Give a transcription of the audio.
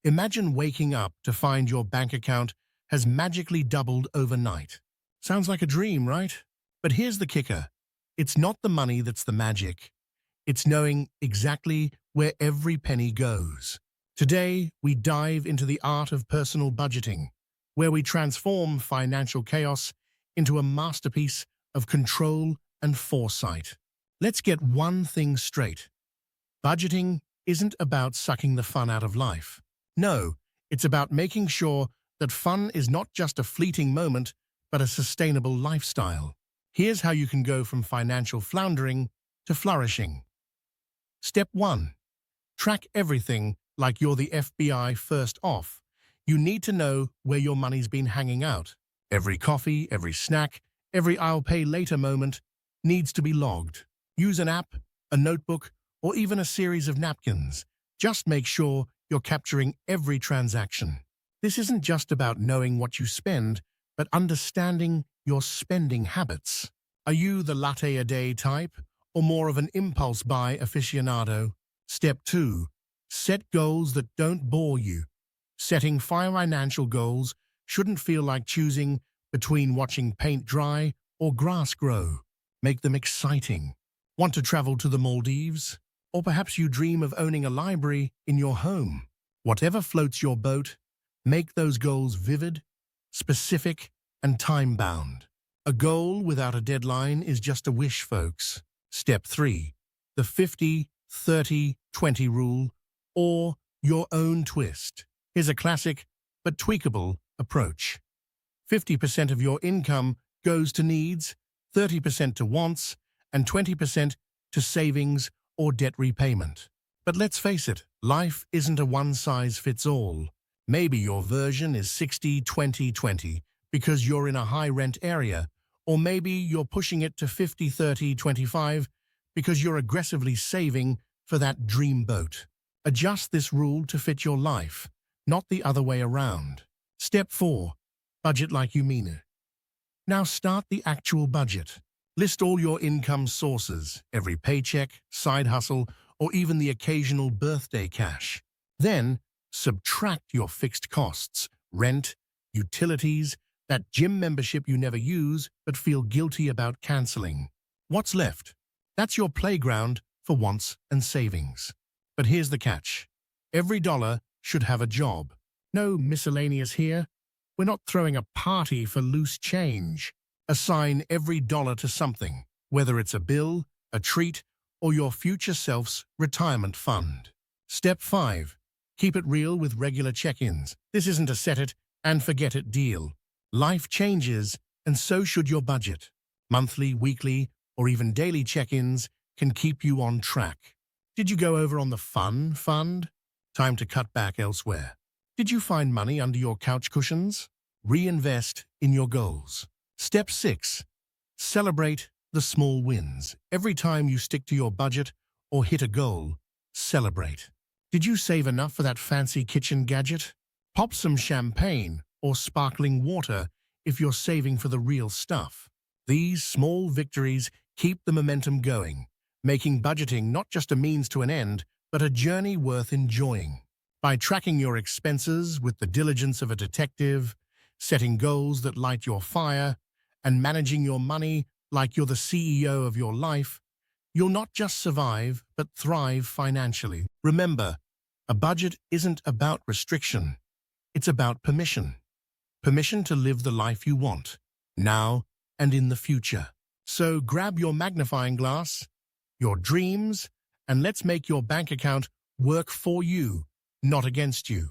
Imagine waking up to find your bank account has magically doubled overnight. Sounds like a dream, right? But here's the kicker. It's not the money that's the magic. It's knowing exactly where every penny goes. Today, we dive into the art of personal budgeting, where we transform financial chaos into a masterpiece of control and foresight. Let's get one thing straight. Budgeting isn't about sucking the fun out of life. No, it's about making sure that fun is not just a fleeting moment, but a sustainable lifestyle. Here's how you can go from financial floundering to flourishing. Step 1. Track everything like you're the FBI first off. You need to know where your money's been hanging out. Every coffee, every snack, every I'll pay later moment needs to be logged. Use an app, a notebook, or even a series of napkins. Just make sure you're capturing every transaction. This isn't just about knowing what you spend, but understanding your spending habits. Are you the latte a day type, or more of an impulse buy aficionado? Step 2. Set goals that don't bore you. Setting financial goals shouldn't feel like choosing between watching paint dry or grass grow. Make them exciting. Want to travel to the Maldives? Or perhaps you dream of owning a library in your home. Whatever floats your boat, make those goals vivid, specific, and time-bound. A goal without a deadline is just a wish, folks. Step 3. The 50-30-20 rule, or your own twist. Here's a classic but tweakable approach. 50% of your income goes to needs, 30% to wants, and 20% to savings or debt repayment. But let's face it, life isn't a one-size-fits-all. Maybe your version is 60-20-20 because you're in a high-rent area, or maybe you're pushing it to 50-30-25 because you're aggressively saving for that dream boat. Adjust this rule to fit your life, not the other way around. Step 4. Budget like you mean it. Now start the actual budget. List all your income sources, every paycheck, side hustle, or even the occasional birthday cash. Then, subtract your fixed costs, rent, utilities, that gym membership you never use but feel guilty about canceling. What's left? That's your playground for wants and savings. But here's the catch. Every dollar should have a job. No miscellaneous here. We're not throwing a party for loose change. Assign every dollar to something, whether it's a bill, a treat, or your future self's retirement fund. Step 5. Keep it real with regular check-ins. This isn't a set-it-and-forget-it deal. Life changes, and so should your budget. Monthly, weekly, or even daily check-ins can keep you on track. Did you go over on the fun fund? Time to cut back elsewhere. Did you find money under your couch cushions? Reinvest in your goals. Step 6. Celebrate the small wins. Every time you stick to your budget or hit a goal, celebrate. Did you save enough for that fancy kitchen gadget? Pop some champagne or sparkling water if you're saving for the real stuff. These small victories keep the momentum going, making budgeting not just a means to an end, but a journey worth enjoying. By tracking your expenses with the diligence of a detective, setting goals that light your fire, and managing your money like you're the CEO of your life, you'll not just survive, but thrive financially. Remember, a budget isn't about restriction. It's about permission. Permission to live the life you want, now and in the future. So grab your magnifying glass, your dreams, and let's make your bank account work for you, not against you.